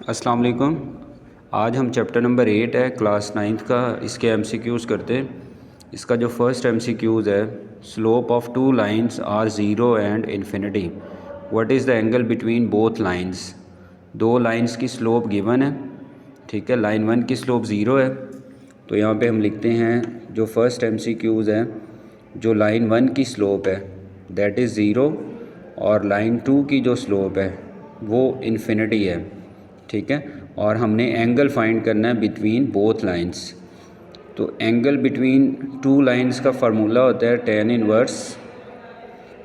अस्सलाम वालेकुम। आज हम चैप्टर नंबर 8 है क्लास 9th का, इसके एमसीक्यूज़ करते हैं। इसका जो फर्स्ट एमसीक्यूज़ है, slope of two lines are zero and infinity, what is the angle between both lines. दो लाइंस की स्लोप गिवन है, ठीक है। लाइन 1 की स्लोप ज़ीरो है, तो यहाँ पे हम लिखते हैं जो फर्स्ट एमसीक्यूज़ है, जो लाइन 1 की स्लोप है दैट इज़ ज़ीरो और लाइन 2 की जो स्लोप है वो इन्फिनिटी है, ठीक है। और हमने एंगल फाइंड करना है बिटवीन बोथ लाइंस। तो एंगल बिटवीन टू लाइंस का फार्मूला होता है tan इनवर्स।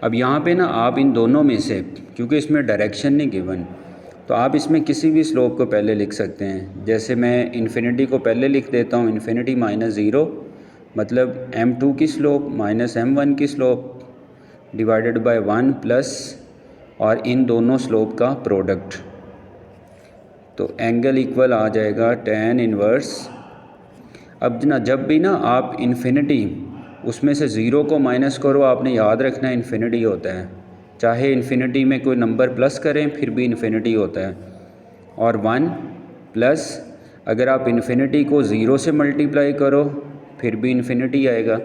अब यहाँ पे ना आप इन दोनों में से, क्योंकि इसमें डायरेक्शन नहीं गिवन, तो आप इसमें किसी भी स्लोप को पहले लिख सकते हैं। जैसे मैं इन्फिनिटी को पहले लिख देता हूँ, इन्फिनिटी माइनस ज़ीरो मतलब m2 की स्लोप माइनस m1 की स्लोप डिवाइडेड बाय 1 प्लस और इन दोनों स्लोप का प्रोडक्ट, तो एंगल इक्वल आ जाएगा tan इनवर्स। अब ना जब भी ना आप इन्फिनिटी उसमें से ज़ीरो को माइनस करो, आपने याद रखना इन्फिनिटी होता है, चाहे इन्फिनिटी में कोई नंबर प्लस करें फिर भी इन्फिनिटी होता है। और 1 प्लस अगर आप इन्फिनिटी को ज़ीरो से मल्टीप्लाई करो फिर भी इन्फिनिटी आएगा।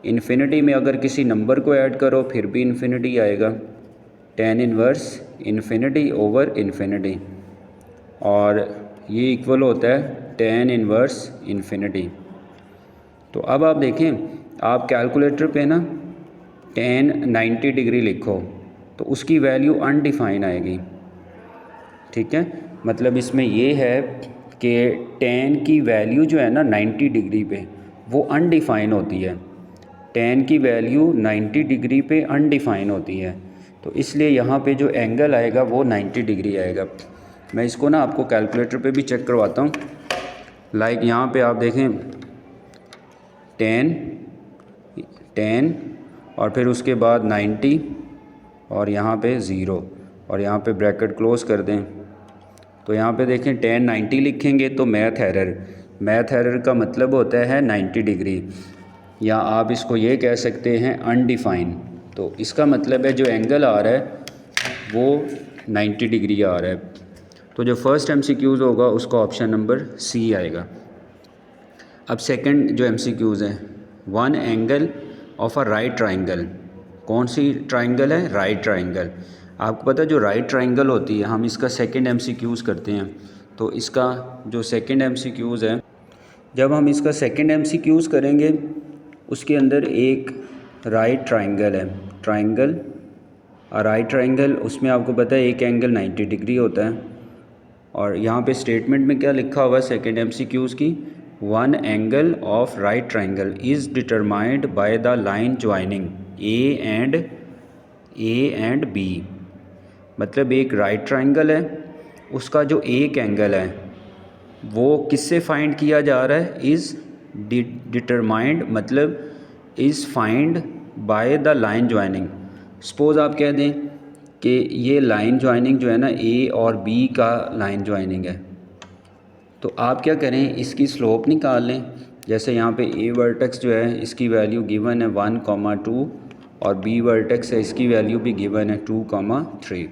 इन्फिनिटी में अगर किसी नंबर को ऐड करो फिर भी इन्फिनिटी आएगा। tan inverse infinity over infinity, और ये इक्वल होता है tan इनवर्स इन्फिनिटी। तो अब आप देखें, आप कैलकुलेटर पे ना tan 90 डिग्री लिखो तो उसकी वैल्यू अनडिफाइन आएगी, ठीक है। मतलब इसमें ये है कि tan की वैल्यू जो है ना 90 डिग्री पे वो अनडिफाइन होती है। tan की वैल्यू 90 डिग्री पे अनडिफाइन होती है, तो इसलिए यहाँ पे जो एंगल आएगा वो 90 डिग्री आएगा। मैं इसको ना आपको कैलकुलेटर पे भी चेक करवाता हूँ। लाइक यहाँ पे आप देखें tan और फिर उसके बाद 90 और यहाँ पे ज़ीरो और यहाँ पे ब्रैकेट क्लोज कर दें, तो यहाँ पे देखें tan 90 लिखेंगे तो मैथ एरर का मतलब होता है 90 डिग्री, या आप इसको ये कह सकते हैं अनडिफाइन। तो इसका मतलब है जो एंगल आ रहा है वो 90 डिग्री आ रहा है। तो जो फर्स्ट एमसीक्यूज़ होगा उसका ऑप्शन नंबर सी आएगा। अब सेकंड जो एमसीक्यूज़ है, one angle of a right triangle. कौन सी ट्राइंगल है? Right triangle. आपको पता है जो राइट ट्राइंगल होती है, हम इसका सेकंड एमसीक्यूज़ करते हैं। तो इसका जो सेकंड एमसीक्यूज़ है, जब हम इसका सेकंड एमसीक्यूज़ करेंगे उसके अंदर एक राइट ट्राइंगल है, ट्राइंगल राइट ट्राइंगल, उसमें आपको पता है एक एंगल 90 डिग्री होता है। और यहाँ पे स्टेटमेंट में क्या लिखा हुआ है सेकेंड एमसीक्यूज़ की, one angle of right triangle is determined by the line joining A and B. मतलब एक राइट ट्राइंगल है, उसका जो एक एंगल है वो किससे फाइंड किया जा रहा है? इज़ डिटरमाइंड मतलब is find by the line joining. Suppose आप कह दें कि ये लाइन ज्वाइनिंग जो है ना ए और बी का लाइन ज्वाइनिंग है, तो आप क्या करें, इसकी स्लोप निकाल लें। जैसे यहाँ पे ए वर्टेक्स जो है इसकी वैल्यू गिवन है 1,2 और बी वर्टेक्स है इसकी वैल्यू भी गिवन है 2,3।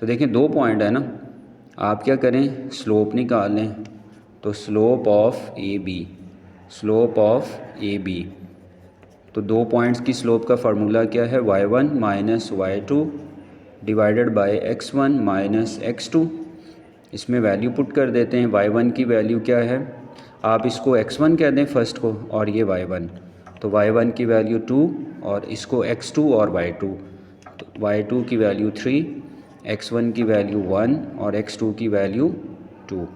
तो देखें दो पॉइंट है ना, आप क्या करें, स्लोप निकाल लें। तो स्लोप ऑफ ए बी, तो दो पॉइंट्स की स्लोप का फार्मूला क्या है? y1 minus y2 divided by x1 minus x2। इसमें वैल्यू पुट कर देते हैं। y1 की वैल्यू क्या है? आप इसको x1 कह दें फर्स्ट को और ये y1, तो y1 की वैल्यू 2 और इसको x2 और y2, तो y2 की वैल्यू 3, x1 की वैल्यू 1 और x2 की वैल्यू 2।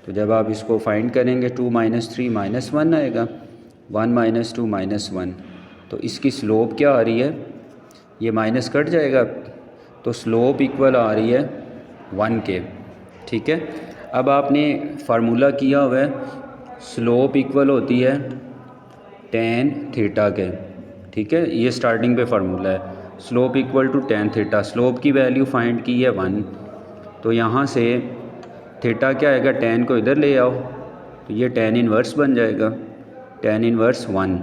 तो जब आप इसको फाइंड करेंगे 2 माइनस 3 माइनस 1 आएगा, 1 माइनस 2 माइनस 1। तो इसकी स्लोप क्या आ रही है? ये माइनस कट जाएगा, तो स्लोप इक्वल आ रही है 1 के, ठीक है। अब आपने फार्मूला किया हुआ है, स्लोप इक्वल होती है tan थीटा के, ठीक है। ये स्टार्टिंग पे फार्मूला है, slope equal to tan theta. Slope की वैल्यू फाइंड की है 1, तो यहाँ से थीटा क्या आएगा, tan को इधर ले आओ तो ये tan इनवर्स बन जाएगा, tan इनवर्स 1।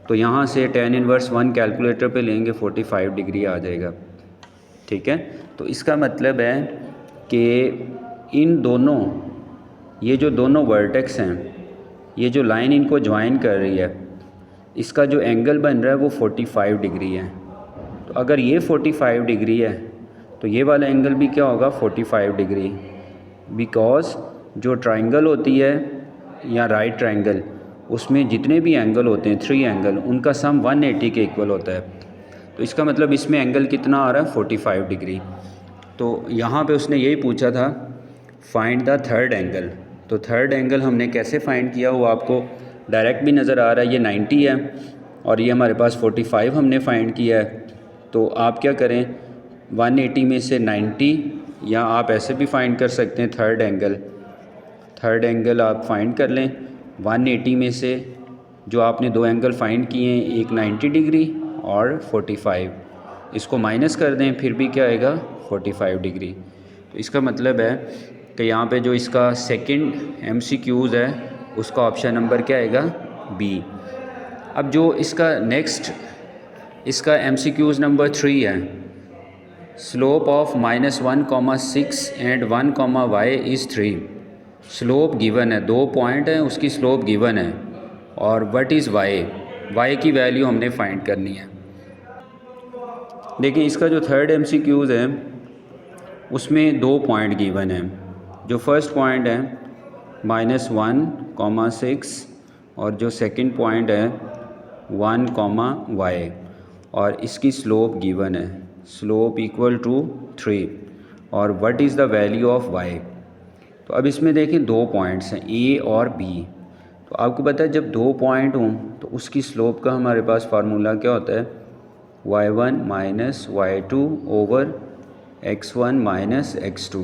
तो यहाँ से tan इनवर्स 1 कैलकुलेटर पे लेंगे 45 डिग्री आ जाएगा, ठीक है। तो इसका मतलब है कि इन दोनों, ये जो दोनों वर्टेक्स हैं, ये जो लाइन इनको ज्वाइन कर रही है, इसका जो एंगल बन रहा है वो 45 डिग्री है। तो अगर ये 45 डिग्री है तो ये वाला एंगल भी क्या होगा, 45 डिग्री। बिकॉज जो ट्राइंगल होती है या राइट ट्राइंगल, उसमें जितने भी एंगल होते हैं 3 एंगल, उनका सम 180 के इक्वल होता है। तो इसका मतलब इसमें एंगल कितना आ रहा है, 45 डिग्री। तो यहाँ पे उसने यही पूछा था फाइंड द थर्ड एंगल। तो थर्ड एंगल हमने कैसे फाइंड किया वो आपको डायरेक्ट भी नज़र आ रहा है, ये 90 है और ये हमारे पास 45 हमने फाइंड किया है। तो आप क्या करें, 180 में से 90, या आप ऐसे भी फाइंड कर सकते हैं थर्ड एंगल आप फाइंड कर लें। 180 में से जो आपने 2 एंगल फाइंड किए हैं, एक 90 डिग्री और 45, इसको माइनस कर दें, फिर भी क्या आएगा, 45 डिग्री। तो इसका मतलब है कि यहाँ पे जो इसका सेकंड MCQs है उसका ऑप्शन नंबर क्या आएगा, बी। अब जो इसका नेक्स्ट इसका MCQs नंबर 3 है, slope of -1,6 and 1, y is 3। Slope given है, 2 पॉइंट है, उसकी स्लोप गिवन है, और व्हाट इज़ y की वैल्यू हमने फाइंड करनी है। देखिए इसका जो थर्ड MCQs है उसमें 2 पॉइंट गिवन है। जो फर्स्ट पॉइंट है -1,6 और जो सेकंड पॉइंट है 1, y, और इसकी स्लोप गिवन है, स्लोप इक्वल टू 3, और what is the value of y। तो अब इसमें देखें 2 पॉइंट्स हैं A और B। तो आपको पता है जब 2 पॉइंट हों तो उसकी स्लोप का हमारे पास फार्मूला क्या होता है, y1 minus y2 over x1 minus x2।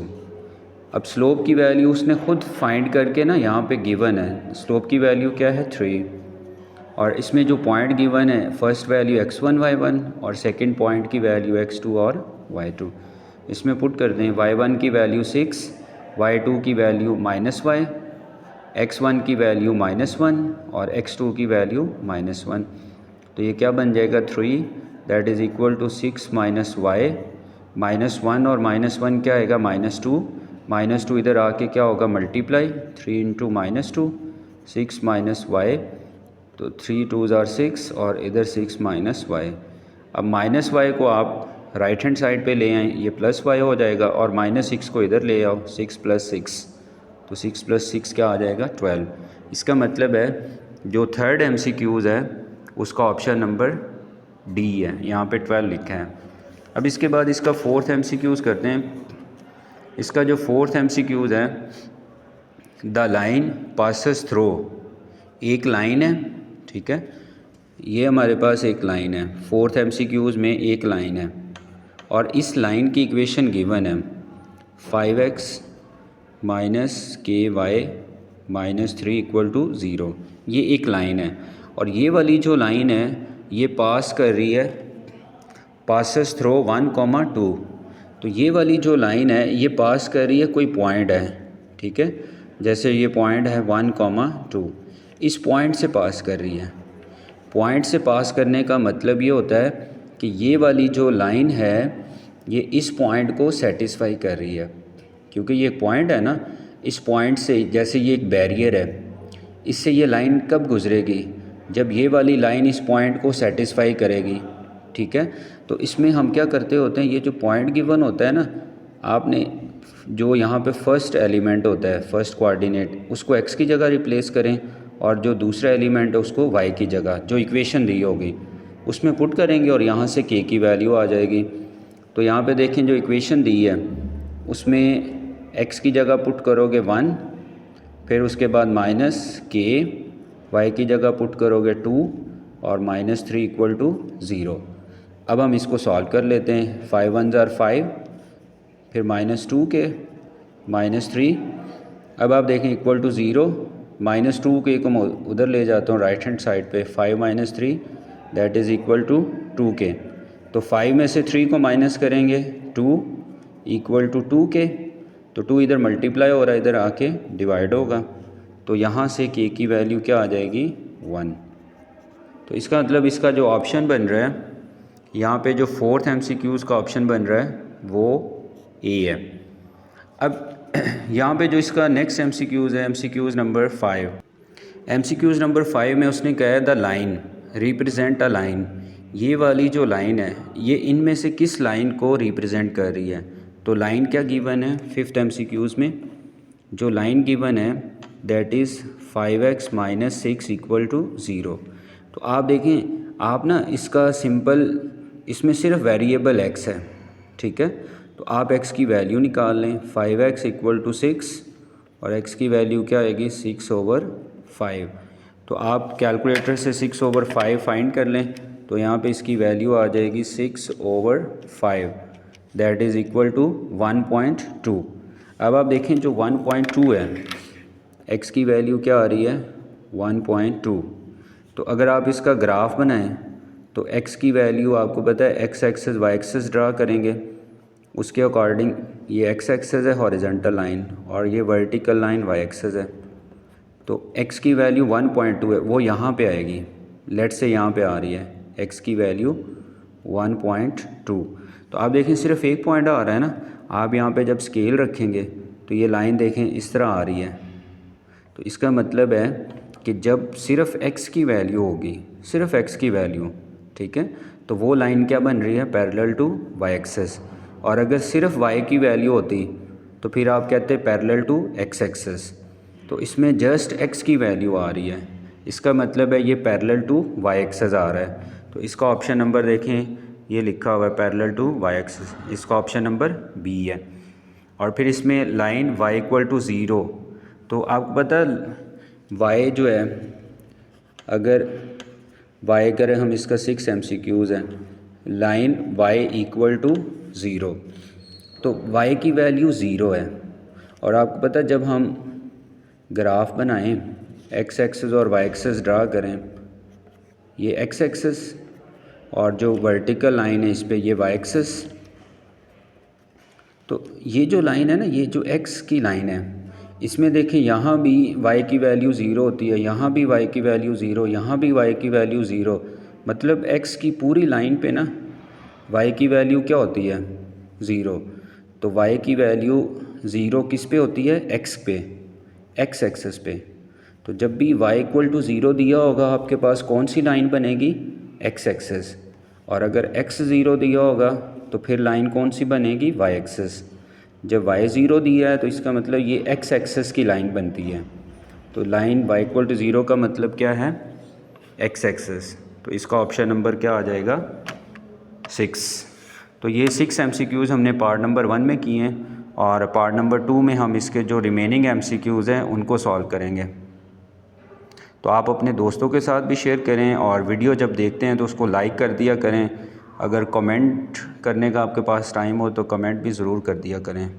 अब स्लोप की वैल्यू उसने खुद फाइंड करके ना यहाँ पे गिवन है, स्लोप की वैल्यू क्या है, 3, और इसमें जो पॉइंट गिवन है फर्स्ट वैल्यू x1 y1 और सेकंड पॉइंट की वैल्यू x2 और y2। इसमें पुट कर दें, y1 की वैल्यू 6, y2 की वैल्यू -y, x1 की वैल्यू -1 और x2 की वैल्यू -1। तो ये क्या बन जाएगा, 3, that is equal to 6 minus y, -1 और -1 क्या आएगा, -2, -2 इधर आके क्या होगा, मल्टीप्लाई, 3 इंटू -2, 6 माइनस y, तो 3 2s are 6 और इधर 6 माइनस y। अब -y को आप राइट हैंड साइड पे ले आएँ, ये +y हो जाएगा, और -6 को इधर ले आओ, 6 + 6, तो 6 + 6 क्या आ जाएगा, 12। इसका मतलब है जो थर्ड MCQs है उसका ऑप्शन नंबर D है, यहाँ पे 12 लिखा है। अब इसके बाद इसका फोर्थ MCQs करते हैं। इसका जो फोर्थ MCQs है, द लाइन पासेस थ्रो, एक लाइन है, ठीक है, ये हमारे पास एक लाइन है, फोर्थ MCQs में एक लाइन है, और इस लाइन की इक्वेशन गिवन है 5x - ky - 3 = 0। ये एक लाइन है, और ये वाली जो लाइन है ये पास कर रही है, पासेस थ्रो 1, 2। तो ये वाली जो लाइन है ये पास कर रही है कोई पॉइंट है, ठीक है, जैसे ये पॉइंट है 1, 2, इस पॉइंट से पास कर रही है। पॉइंट से पास करने का मतलब ये होता है कि ये वाली जो लाइन है ये इस पॉइंट को सेटिस्फाई कर रही है, क्योंकि ये एक पॉइंट है ना, इस पॉइंट से, जैसे ये एक बैरियर है, इससे ये लाइन कब गुजरेगी, जब ये वाली लाइन इस पॉइंट को सेटिस्फाई करेगी, ठीक है। तो इसमें हम क्या करते होते हैं, ये जो पॉइंट गिवन होता है ना, आपने जो यहाँ पे फर्स्ट एलिमेंट होता है, फर्स्ट कोऑर्डिनेट, उसको x की जगह रिप्लेस करें, और जो दूसरा एलिमेंट है उसको y की जगह, जो इक्वेशन दी होगी उसमें पुट करेंगे, और यहाँ से k की वैल्यू आ जाएगी। तो यहाँ पे देखें जो इक्वेशन दी है उसमें x की जगह पुट करोगे 1, फिर उसके बाद -k, y की जगह पुट करोगे 2, और -3 = 0। अब हम इसको सॉल्व कर लेते हैं, 5 1s are 5, फिर -2k -3, अब आप देखें इक्वल टू 0, -2k को मैं उधर ले जाता हूँ राइट हैंड साइड पे, 5 - 3 that is equal to 2k। तो 5 में से 3 को माइनस करेंगे, 2 = 2k, तो 2 इधर मल्टीप्लाई हो रहा है, इधर आके डिवाइड होगा, तो यहाँ से k की वैल्यू क्या आ जाएगी, 1। तो इसका मतलब इसका जो ऑप्शन बन रहा है यहाँ पे, जो फोर्थ MCQs का ऑप्शन बन रहा है वो A है। अब यहाँ पे जो इसका नेक्स्ट MCQs है, MCQs नंबर 5। MCQs नंबर 5 में उसने कहा है the line represent a line. ये वाली जो लाइन है ये इनमें से किस लाइन को रिप्रेजेंट कर रही है। तो लाइन क्या गिवन है 5th MCQs में, जो लाइन गिवन है दैट इज़ 5x - 6 = 0। तो आप देखें, आप ना इसका सिंपल, इसमें सिर्फ वेरिएबल x है, ठीक है। तो आप x की वैल्यू निकाल लें, 5x = 6 और x की वैल्यू क्या आएगी 6/5। तो आप कैलकुलेटर से 6/5 फाइंड कर लें, तो यहाँ पे इसकी वैल्यू आ जाएगी 6/5 दैट इज़ इक्वल टू 1.2। अब आप देखें जो 1.2 है, x की वैल्यू क्या आ रही है 1.2। तो अगर आप इसका ग्राफ बनाएं तो x की वैल्यू आपको पता है x axis y axis draw करेंगे, उसके अकॉर्डिंग ये x एक्सेस है हॉरिजॉन्टल लाइन और ये वर्टिकल लाइन y एक्सेस है। तो x की वैल्यू 1.2 है, वो यहाँ पे आएगी, लेट से यहाँ पे आ रही है x की वैल्यू 1.2। तो आप देखें सिर्फ एक पॉइंट आ रहा है ना, आप यहाँ पे जब स्केल रखेंगे तो ये लाइन देखें इस तरह आ रही है। तो इसका मतलब है कि जब सिर्फ x की वैल्यू होगी, सिर्फ x की वैल्यू, ठीक है, तो वो लाइन क्या बन रही है पैरेलल टू y एक्सेस। और अगर सिर्फ y की वैल्यू होती तो फिर आप कहते पैरेलल टू x एक्सेस। तो इसमें जस्ट x की वैल्यू आ रही है, इसका मतलब है ये पैरेलल टू y एक्सेस आ रहा है। तो इसका ऑप्शन नंबर देखें, ये लिखा हुआ है पैरेलल टू y एक्सेस, इसका ऑप्शन नंबर B है। और फिर इसमें लाइन y = 0। तो आपको पता y जो है, अगर y करें हम, इसका 6 MCQs है, लाइन y = 0, तो y की वैल्यू 0 है। और आपको पता जब हम ग्राफ बनाएं, x एक्सेस और y एक्सेस ड्रा करें, ये x एक्सेस और जो वर्टिकल लाइन है इस पे ये y एक्सेस। तो ये जो लाइन है ना, ये जो x की लाइन है, इसमें देखें यहाँ भी y की वैल्यू 0 होती है, यहाँ भी y की वैल्यू 0, यहाँ भी y की वैल्यू 0। मतलब x की पूरी लाइन पे ना y की वैल्यू क्या होती है 0। तो y की वैल्यू 0 किस पे होती है x पे, x एक्सेस पे। तो जब भी y = 0 दिया होगा आपके पास कौन सी लाइन बनेगी x एक्सेस, और अगर x 0 दिया होगा तो फिर लाइन कौन सी बनेगी y एक्सेस। जब y 0 दिया है तो इसका मतलब ये x एक्सेस की लाइन बनती है। तो लाइन y = 0 का मतलब क्या है x एक्सेस। तो इसका ऑप्शन नंबर क्या आ जाएगा 6। तो ये 6 MCQs हमने पार्ट नंबर 1 में किए हैं, और पार्ट नंबर 2 में हम इसके जो रिमेनिंग MCQs हैं उनको सॉल्व करेंगे। तो आप अपने दोस्तों के साथ भी शेयर करें, और वीडियो जब देखते हैं तो उसको लाइक कर दिया करें। अगर कमेंट करने का आपके पास टाइम हो तो कमेंट भी ज़रूर कर दिया करें।